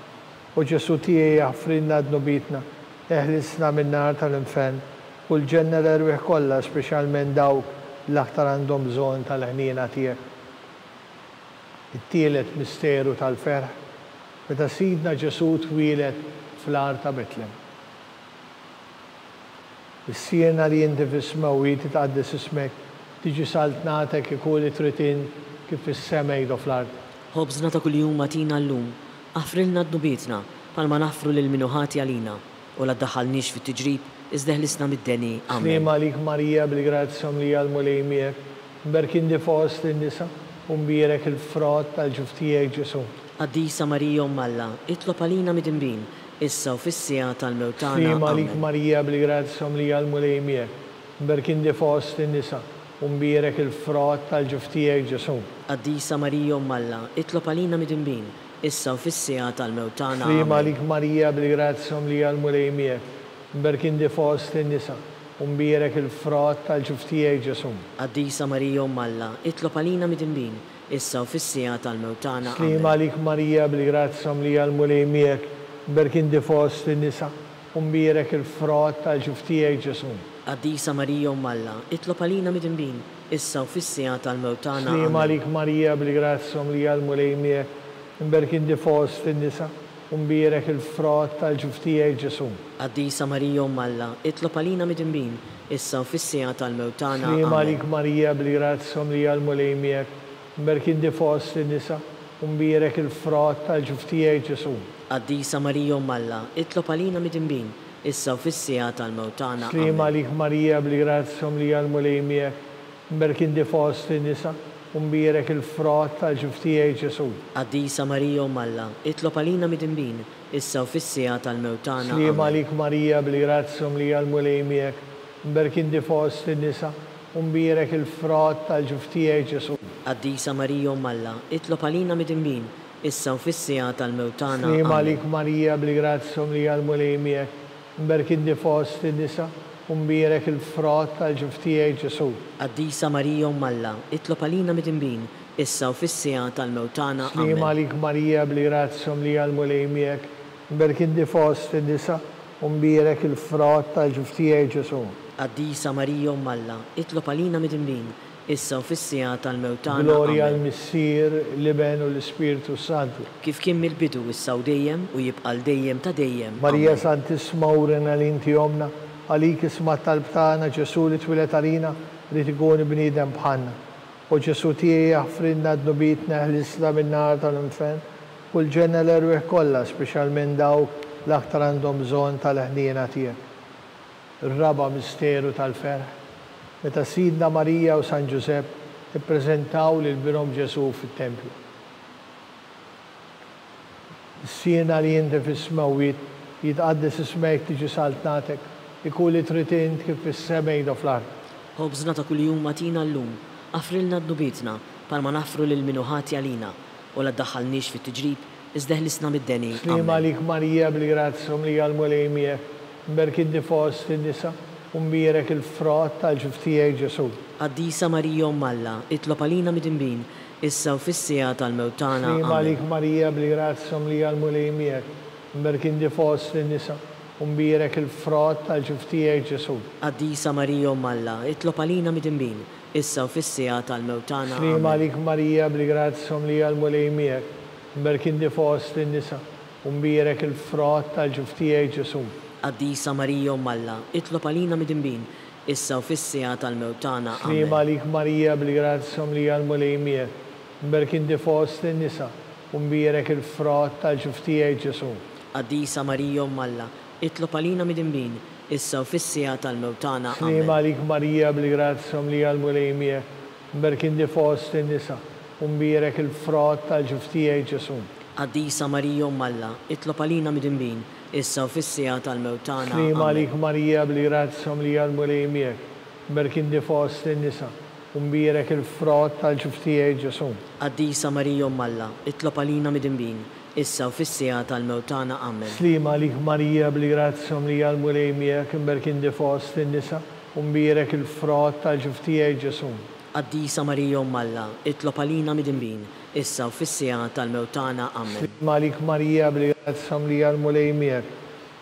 U Ġesu tiegħi jaffrinna d-nubitna, eħlisna min-nar tal-infern, u l-ġenna l-erwieħ kollha, speċjalment dawk l-aktar għandhom bżonn tal-ħniena tiegħek. It-tielet misteru tal-ferħ, meta sidna Ġesu twilet fl-ar ta' Betlem. Is-siena li inti fis-smewwi titqaddis ismek, tiġi saltnatek ikun tritin kif fis-semej do fl-ard. Ħobżna ta' kuljum matina llum, affrilna d-nubietna palma naffru lil minuħati għalina u la ddaħħalniex fit-tiġrib iżdeħlisna mid-deni. Amen. Slima għalik Marija bil-grazzja mlija l-mulej miegħek, mberkinti fost in-nisa u mbierek il-frott tal-ġuf tiegħek Ġesu. Qaddisa Marija Umm Alla, itlob għalina mid-inbin, issa u fis-sija tal-mewt tagħna. Slima għalik Marija bil-grazzja mlija l-mulej miegħek, mberkinti fost in-nisa u mbierek il-frott tal-ġuf tiegħek Ġesu. Qaddisa Marija Umm Alla, itlob għalina mid-inbin, issa u fis-sija tal-mewt tagħna. Slima għalik Marija bil-grazzja mlija l-mulej miegħek, mberkinti fost in-nisa u mbierek il-frott tal-ġuf tiegħek Ġesu. Qaddisa Marija Umm Alla, itlob għalina mid-inbin, issa u fis-sija tal-mewt tagħna. Slima għalik Marija bil-grazzja mlija l-mulej miegħek, mberkinti fost in-nisa u mbierek il-frott tal-ġuf tiegħek Ġesu. Qaddisa Marija Umm Alla, itlob għalina mid-inbin, issa u fis-sija tal-mewt tagħna. Slima għalik Marija bil-grazzja mlija l-mulej miegħek, mberkinti fost in-nisa u mbierek il-frott tal-ġuf tiegħek Ġesu. Qaddisa Marija Umm Alla, itlob għalina mid-inbin, issa u fis-sija tal-mewt tagħna. Slima għalik Marija bil-grazzja mlija l-mulej miegħek, mberkinti fost in-nisa u mbierek il-frott tal-ġuf tiegħek Ġesu. Qaddisa Marija Umm Alla, itlob għalina mid-inbin, issa u fis-sija tal-mewt tagħna. Slima għalik Marija bil-grazzja mlija l-mulej miegħek, mberkinti fost in-nisa u mbierek il-frott tal-ġuf tiegħek Ġesu. Qaddisa Marija Umm Alla, itlob għalina mid-inbin, issa u fis-sija tal-mewt tagħna. Slima għalik Marija bil-grazzja mlija l-mulej miegħek, mberkinti fost in-nisa u mbierek il-frott tal-ġuf tiegħek Ġesu. Qaddisa Marija Umm Alla, itlob għalina mid-inbin, issa u fis-sija tal-mewt tagħna. Slima għalik Marija bil-grazzja mlija l-mulej miegħek, mberkinti fost in-nisa u mbierek il-frott tal-ġuf tiegħek Ġesu. Qaddisa Marija Umm Alla, itlob għalina mid-inbin, issa u fis-sija tal-mewt tagħna. Slima għalik Marija bil-grazzja mlija l-mulej miegħek, mberkinti fost in-nisa u mbierek il-frott tal-ġuf tiegħek Ġesu. Qaddisa Marija Umm Alla, itlob għalina mid-inbin, issa u fis-sija tal-mewt tagħna. Glorja l-Missier, l-Iben u l-Ispiritu Santu. Kif kien mill-bidu issa u dejjem u jibqa' dejjem ta' dejjem. Marija Santissima uren għal-inti omna, għalik isma tal-btana Ġesu li twilet għalina li tikun bniedem bħalna. U Ġesu tiegħi jaffrinna d-nubitna eħlisna min-nar tal-infern u l-ġenna l-erwieħ kollha, speċjalment dawk l-aktar għandhom bżonn tal-ħniena tiegħek. Ir-raba' misteru tal-ferħ, meta sidna Marija u San Ġusepp ippreżentaw lil binhom Ġesu fit-tempju. Is-siena li inti fis-smewwiet jitqaddis ismek tiġi saltnatek, ikun li tritint kif fis-semej do fl-ard. Ħobżna ta' kuljum matina llum, affrilna d-nubietna palma naffru lil minuħati għalina u la ddaħħalniex fit-tiġrib iżdeħlisna mid-deni. Slima għalik Marija bil-grazzja mlija l-mulej miegħek, mberkinti fost in-nisa u mbierek il-frott tal-ġuf tiegħek Ġesu. Qaddisa Marija Umm Alla, itlob għalina mid-inbin, issa u fis-sija tal-mewt tagħna. Slima għalik Marija bil-grazzja mlija l-mulej miegħek, mberkinti fost in-nisa u mbierek il-frott tal-ġuf tiegħek Ġesu. Qaddisa Marija Umm Alla, itlob għalina mid-inbin, issa u fis-sija tal-mewt tagħna. Slima għalik Marija bil-grazzja mlija l-mulej miegħek, mberkinti fost in-nisa u mbierek il-frott tal-ġuf tiegħek Ġesu. Qaddisa Marija Umm Alla, itlob għalina mid-inbin, issa u fis-sija tal-mewt tagħna. Slima għalik Marija bil-grazzja mlija l-mulej miegħek, mberkinti fost in-nisa u mbierek il-frott tal-ġuf tiegħek Ġesu. Qaddisa Marija Umm Alla, itlob għalina mid-inbin, issa u fis-sija tal-mewt tagħna. Slima għalik Marija bil-grazzja mlija l-mulej miegħek, mberkinti fost in-nisa u mbierek il-frott tal-ġuf tiegħek Ġesu. Qaddisa Marija Umm Alla, itlob għalina mid-inbin, issa u fis-sija tal-mewt tagħna. Slima lik Marija bl-grazja mlija l-mulej miegħek, mberkinti fost in-nisa, u mbierek il-frott tal-ġuf tiegħek Ġesu. Qaddisa Marija Umm Alla, itlob għalina midinbin, issa u fis-sija tal-mewt tagħna. Amen. Slima lik Marija bl-grazja mlija l-mulej miegħek, mberkinti fost in-nisa, u mbierek il-frott tal-ġuf tiegħek Ġesu. Qaddisa Marija Umm Alla, itlob għalina midinbin, issa u fis-sija tal-mewt tagħna. Amen. Slima lik Marija bl-grazja mlija l-mulej miegħek,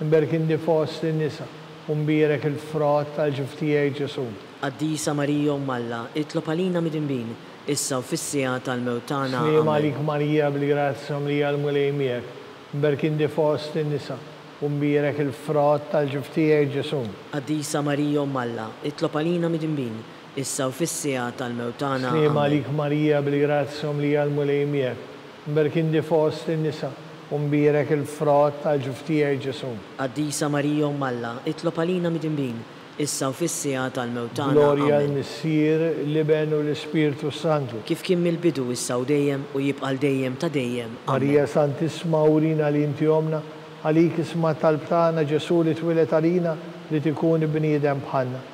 mberkinti fost in-nisa, u mbierek il-frott tal-ġuf tiegħek Ġesu. Qaddisa Marija Umm Alla, itlob għalina midinbin, issa u fis-sija tal-mewt tagħna. Slima lik Marija bl-grazja mlija l-mulej miegħek, mberkinti fost in-nisa, u mbierek il-frott tal-ġuf tiegħek Ġesu. Qaddisa Marija Umm Alla, itlob għalina midinbin, issa u fis-sija tal-mewt tagħna. Slima lik Marija bl-grazja mlija l-mulej miegħek, mberkinti fost in-nisa, u mbierek il-frott tal-ġuf tiegħek Ġesu. Qaddisa Marija Umm Alla, itlob għalina midinbin, issa u fis-sija tal-mewt tagħna. Glorja l-Missier, l-Iben u l-Ispirtu Santu. Kif kien mill-bidu issa u dejjem u jibqa' dejjem ta' dejjem. Marija Santisma urina li inti omna, għalik isma tal-btana Ġesu li twilet għalina li tikun bniedem bħalna.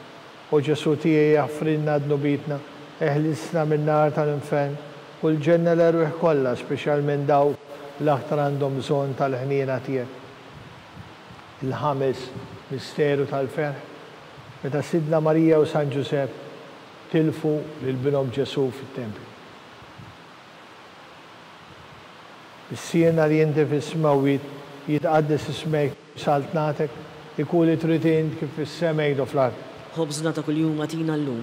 U Ġesu tiegħi jaffrinna d-nubitna, eħlisna min-nar tal-infern, u l-ġenna l-erwieħ kollha, speċjalment dawk l-aktar għandhom bżonn tal-ħniena tiegħek. Il-ħames misteru tal-ferħ, meta Sidna Marija u San Ġusep tilfu lil-binhom Ġesu fit-tempju. Is-siena li inti fis-smawit jitqaddes ismek saltnatek, ikun li trid int kif fis-sema jgħidu fl-ard. Ħobżna ta' kuljum għatina llum,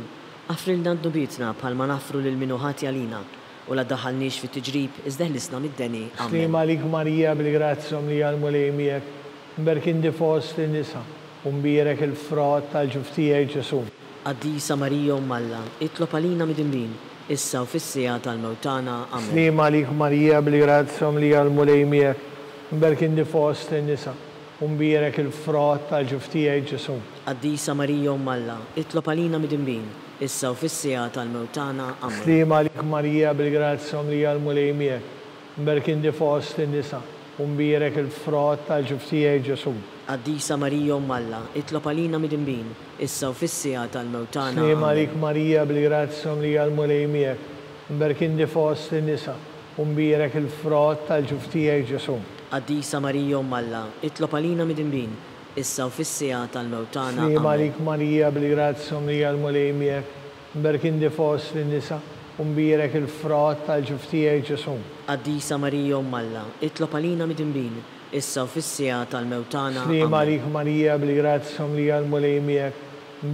affrilna d-nubitna bħalma nafru lil minuħati għalina u la daħalniex fit-tiġrib iżda ħlisna mid-deni. Slima lik Marija bil-grazja mlija l-mulej miegħek, mberkinti fost in-nisa, u mbierek il-frott tal-ġuf tiegħek Ġesu. Qaddisa Marija Umm Alla, itlob għalina midinbin, issa u fis-sija tal-mewt tagħna. Amen. Slima lik Marija bl-grazja mlija l-mulej miegħek, mberkinti fost in-nisa, u mbierek il-frott tal-ġuf tiegħek Ġesu. Qaddisa Marija Umm Alla, itlob għalina midinbin, issa u fis-sija tal-mewt tagħna. Amen. Slima lik Marija bil-grazja mlija l-mulej miegħek, mberkinti fost in-nisa, u mbierek il-frott tal-ġuf tiegħek Ġesu. Qaddisa Marija Umm Alla, itlob għalina midinbin, issa u fis-sija tal-mewt tagħna. Slima lik Marija bil-grazja mlija l-mulej miegħek, mberkinti fost in-nisa, u mbierek il-frott tal-ġuf tiegħek Ġesu. Qaddisa Marija Umm Alla, itlob għalina midinbin, issa u fis-sija tal-mewt tagħna. Slima lik Marija bil-grazja mlija l-mulej miegħek, mberkinti fost in-nisa, u mbierek il-frott tal-ġuf tiegħek Ġesu. Qaddisa Marija Umm Alla, itlob għalina midinbin, issa u fis-sija tal-mewt tagħna. Slima lik Marija bil-grazja mlija l-mulej miegħek,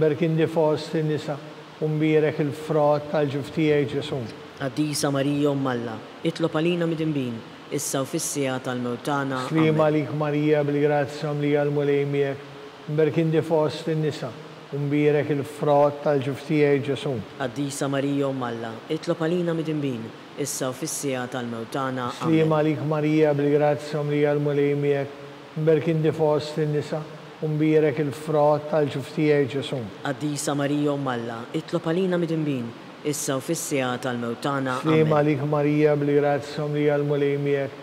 mberkinti fost in-nisa, u mbierek il-frott tal-ġuf tiegħek Ġesu. Qaddisa Marija Umm Alla, itlob għalina midinbin, issa u fis-sija tal-mewt tagħna. Slima lik Marija bil-grazja mlija l-mulej miegħek, mberkinti fost in-nisa, u mbierek il-frott tal-ġuf tiegħek Ġesu. Qaddisa Marija Umm Alla, itlob għalina midinbin, issa u fis-sija tal-mewt tagħna. Slima lik Marija bil-grazja mlija l-mulej miegħek, mberkinti fost in-nisa, u mbierek il-frott tal-ġuf tiegħek Ġesu. Qaddisa Marija Umm Alla, itlob għalina midinbin, issa u fis-sija tal-mewt tagħna. Slima lik Marija bil-grazja mlija l-mulej miegħek,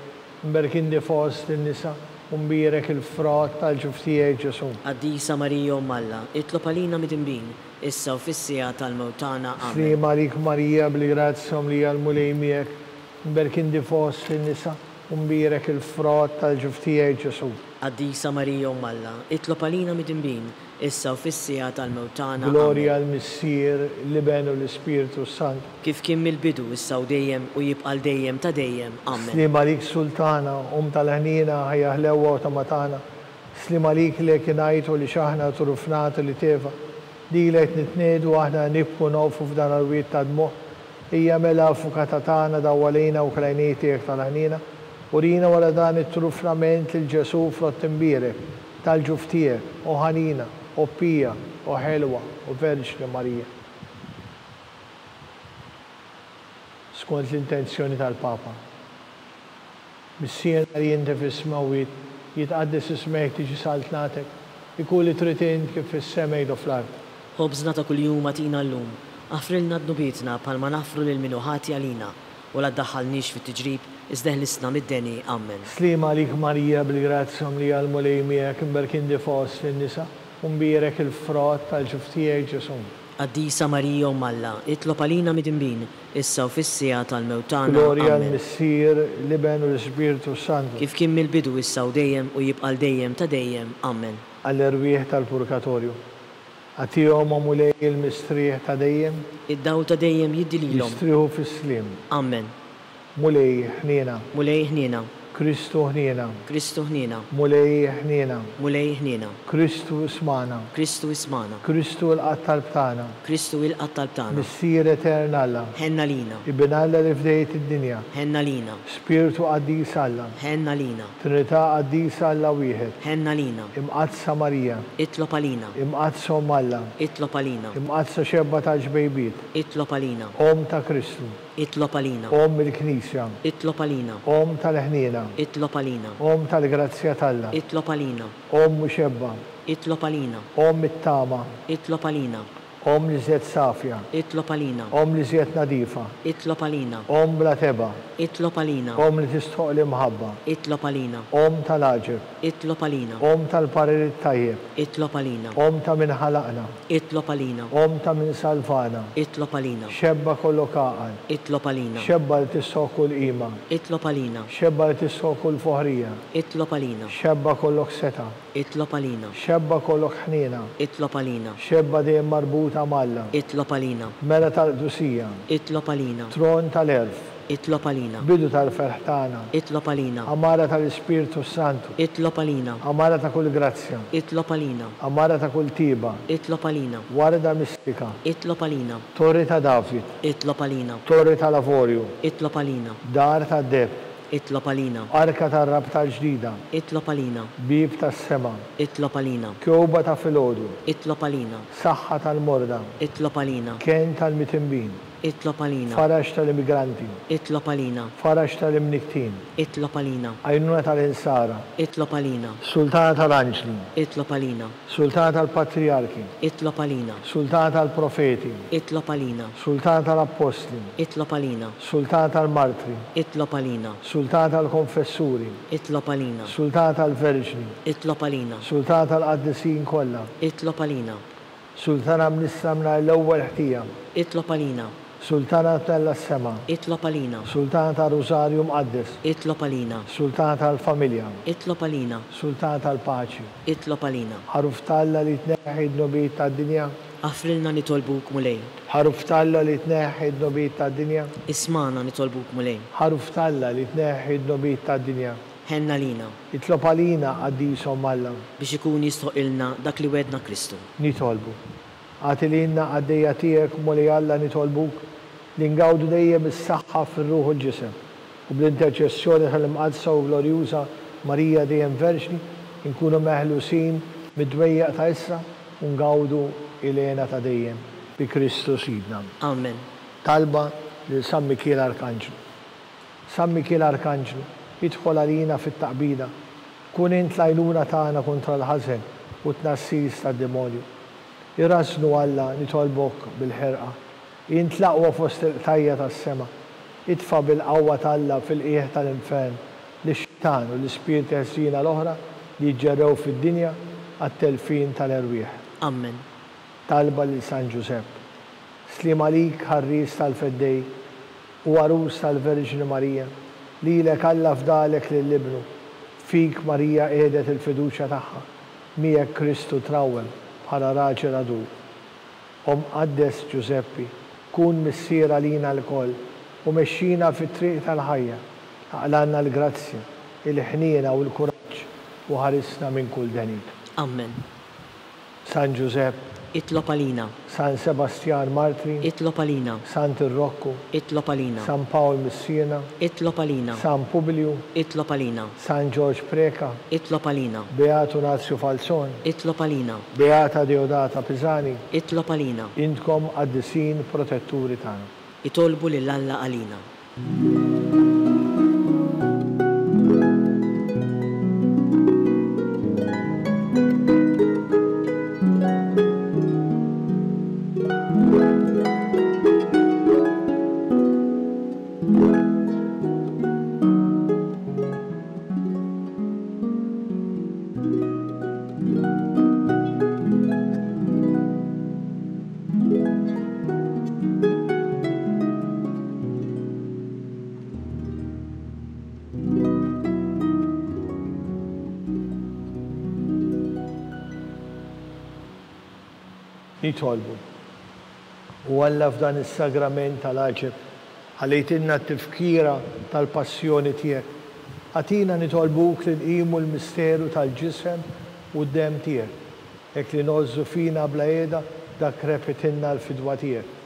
mberkinti fost in-nisa, u mbierek il-frott tal-ġuf tiegħek Ġesu. Qaddisa Marija Umm Alla, itlob għalina midinbin, issa u fis-sija tal-mewt tagħna. Slima lik Marija bil-grazja mlija l-mulej miegħek, mberkinti fost in-nisa, u mbierek il-frott tal-ġuf tiegħek Ġesu. Qaddisa Marija Umm Alla, itlob għalina midinbin, issa u fis-sija tal-mewt tagħna. Glorja l-Missier, l-Iben u l-Ispirtu Santu. Kif kien mill-bidu issa u dejjem u jibqa' dejjem ta' dejjem. Amen. Slima lik Sultana, tal-ħnina ħajja ħlewa ta' matana. Slima lik li kienajtu li xaħna turufnata li teva. Dilek nitnedu aħna nibku nofu f'dan al-wiet ta' dmuħ. Ija mela fukata tagħna dawwalina u krajnietiek tal-ħnina. Urina wara dan it-trufnament il-Ġesu frott imbierek tal-ġuf tiegħek u ħanina u pija u ħelwa u Verġni Marija. Skont l-intenzjoni tal-Papa. Mis-siena li jinti fis-smawit jitqaddes ismek tiġi saltnatek, ikun li trid int kif fis-sema jgħidu fl-ard. Ħobżna ta' kuljum għatina llum, affrilna d-nubitna bħalma nafru lil minuħati għalina u la ddaħħalniex fit-tiġrib, iżda ħlisna mid-deni. Amen. Slima lik Marija bil-grazzja li għal-mulej miegħek imberkin difos fin-nisa, umbirek il-frott tal-ġuftijek Ġesu. Qaddisa Marija u Malla, itlob għalina mid-imbin, issa u fis-sija tal-mewtana. Glorja Amen. l-Missier, l-Iben u l-Spiritu Santu. Kif kien mill-bidu issa u dejjem u jibqal dejjem ta' dejjem. Amen. Għall-erwieħ tal-purgatorju. Għatihom mulej il-mistrieħ ta' dejjem, Id-daw ta' dejjem jiddililhom. jistriħu fis-slim. Amen. Mulej ħniena, Mulej ħniena, Kristu ħniena, Kristu ħniena, mulej ħniena, mulej ħniena, Kristu ismana, Kristu ismana, Kristu l-qattal btana, Kristu il-qattal tagħna. Missier etern Alla, Ħenna lina, Ibn Alla li fdejt id-dinja, ħenna lina, Spiritu qaddis Alla, ħenna lina, Trinità qaddis Alla wieħed, ħenna lina, imqazza Marija, itlob għalina, imqazza Alla, itlob għalina, imqazza xebba tal-ġbejbiet, itlob għalina, Om ta' Kristu, itlob għalina, Om il-Knisja, itlob għalina, Om tal-ħniena, itlob għalina, Om tal-grazzja Talla, itlob għalina, Om muxebba, itlob għalina, Om it-tama, itlob għalina, Om li zjed safja, itlob għalina, Om li zjed nadifa, itlob għalina, Om bla teba, itlob għalina, Om li tistħoq li mħabba, itlob għalina, Om tal-aġib, itlob għalina, Om tal-parir tajjeb, itlob għalina, Om ta' min ħalaqna, itlob għalina, Om ta' min salvana, itlob għalina, xebba kollu kaqan, itlob għalina, xebba li tistħoq kull ima, itlob għalina, xebba li tistħoq kull foħrija, itlob għalina, xebba kollok seta, itlob għalina, xebba kollok ħnina, itlob għalina, xebba dejjem marbuta malla, itlob għalina, mela tal-qdusija, itlob għalina, tron tal-erf, itlob għalina, bidu tal-ferħtana, itlob għalina, amara tal-Ispiritu Santu, itlob għalina, amara ta' kull grazzja, itlob għalina, amara ta' kull tiba, itlob għalina, warda mistika, itlob għalina, torri ta' David, itlob għalina, torri ta' lavorju, itlob għalina, dar ta' deb, itlob għalina, arka ta' rab tal-ġdida, itlob għalina, bib ta' sema, itlob għalina, kjoba ta' filodu, itlob għalina, saħħa tal-morda, itlob għalina, ken tal-mitimbin, itlob għalina, farax tal-immigranti, itlob għalina, farax tal-imniktin, itlob għalina, għajnuna tal-insara, itlob għalina, sultana tal-anġli, itlob għalina, sultana tal-patriarki, itlob għalina, sultana tal-profeti, itlob għalina, sultana tal-apostli, itlob għalina, sultana tal-martri, itlob għalina, sultana tal-konfessuri, itlob għalina, sultana tal-verġni, itlob għalina, sultana tal-qaddisin kollha, itlob għalina, sultana mnissamna l-ewwel ħtija, itlob għalina, sultana tal-sema, itlob għalina, sultana tal-Rosarju Mqaddes, itlob għalina, sultana tal-familja, itlob għalina, sultana tal-paċi, itlob għalina, ħaruf talla li tneħħi d-nobijiet tad-dinja, Għafrilna nitolbuk mulej, ħaruf talla li tneħħi d-nobijiet tad-dinja, ismana nitolbuk mulej, ħaruf talla li tneħħi d-nobijiet tad-dinja, ħenna lina, itlob għalina għaddisom Alla, biex ikun jistoqilna dak li wedna Kristu. nitolbu. Għatilina għaddejja tiegħek moli Alla nitolbuk li ngawdu dejjem is-saħħa fir-ruħ u l-ġisem u bl-interċessjoni tal-imqadsa u glorjuża Marija dejjem Verġni nkunu meħlusin mid-dwejjaq ta' issa u ngawdu ilena ta' dejjem bi Kristu Sidna. Amen. Talba lil San Mikiel Arkanġlu. San Mikiel Arkanġlu, idħol għalina fit-taqbida, kun int l-għajnuna tagħna kontra l-ħażen u tnassis tad-demonju. Irasnu Alla nitolbok bil-ħerqa, int l-aqwa fost il-qtajja tas-sema, idfa bil-qawwa tal-Alla fil-qieħ tal-infern li x-xitan u l-ispirti ħżina l-oħra li jġerrew fid-dinja għat-telfin tal-erwieħ. Amen. Talba lil San Giuseppe. Slim għalik ħarris tal-feddej u għarus tal-Verġni Marija li lek Alla fdalek lill-ibnu. Fik Marija qiegħdet il-fiduċja tagħha. Miegħek Kristu trawwem bħala raġel adur. Qaddes Giuseppi, kun missier għalina l-koll u mexxina fit-triq tal-ħajja. Aqlanna l-grazzja, il-ħniena u l-kuraġġ u ħarisna minn kull denit. Amen. San Giuseppe, Itlob għalina, San Sebastian Martri, itlob għalina, Sant Rocco, itlob għalina, San Paul Messina, itlob għalina, San Publiu, itlob għalina, San George Preka, itlob għalina, Beato Nazio Falzon, itlob għalina, Beata Deodata Pisani, itlob għalina, intkom għaddisin protetturi tagħna. itolbu lill-Alla għalina. nitolbu. U Alla f'dan is-sagrament tal-aġeb ħallejtilna t-tifkira tal-passjoni tiegħek. Għatina nitolbuk li nqimu l-misteru tal-ġisem u d-dem tiegħek. Hekk li nożżu fina bla qiegħda dak repetinna l-fidwa tiegħek.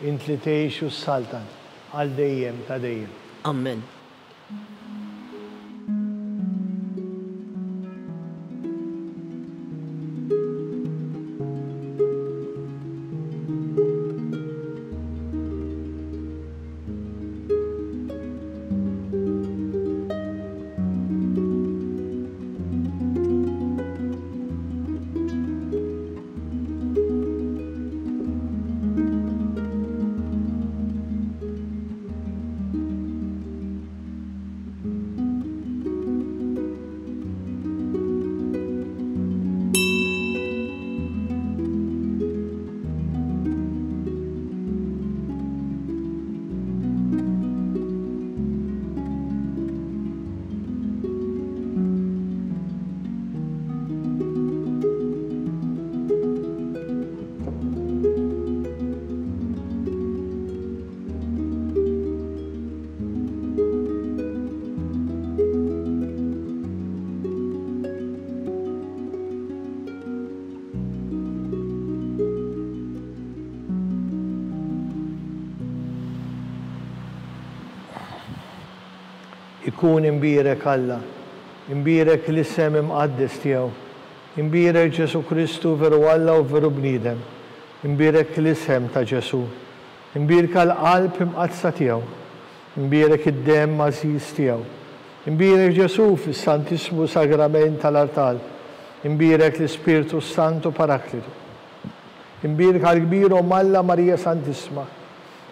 Int li tgħixu s-saltan għal dejjem ta' dejjem. Amen. Ikun imbirek Alla, imbirek l-isem imqaddis tiegħu, imbirek Ġesu Kristu veru Alla u veru bniedem, imbirek l-isem ta' Ġesu, imbirek l-qalb imqazza tiegħu, imbirek id-dem mażiż tiegħu, imbirek Ġesu fis-Santismu Sagrament tal-Artal, imbirek l-Ispirtu Santu Paraklitu, imbirek għal-kbir Alla Marija Santisma,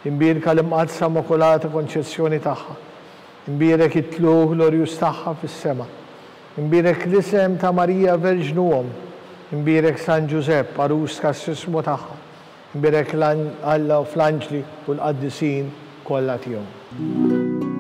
imbirek l-imqazza Immakolata Konċezzjoni tagħha, imbirek it-tluħ glorjus tagħha fis-sema, imbirek l-isem ta' Marija Verġnu Om, imbirek San Ġusepp arus kas-sismu tagħha, imbirek Alla u fl-anġli u l-qaddisin kollha tiegħu.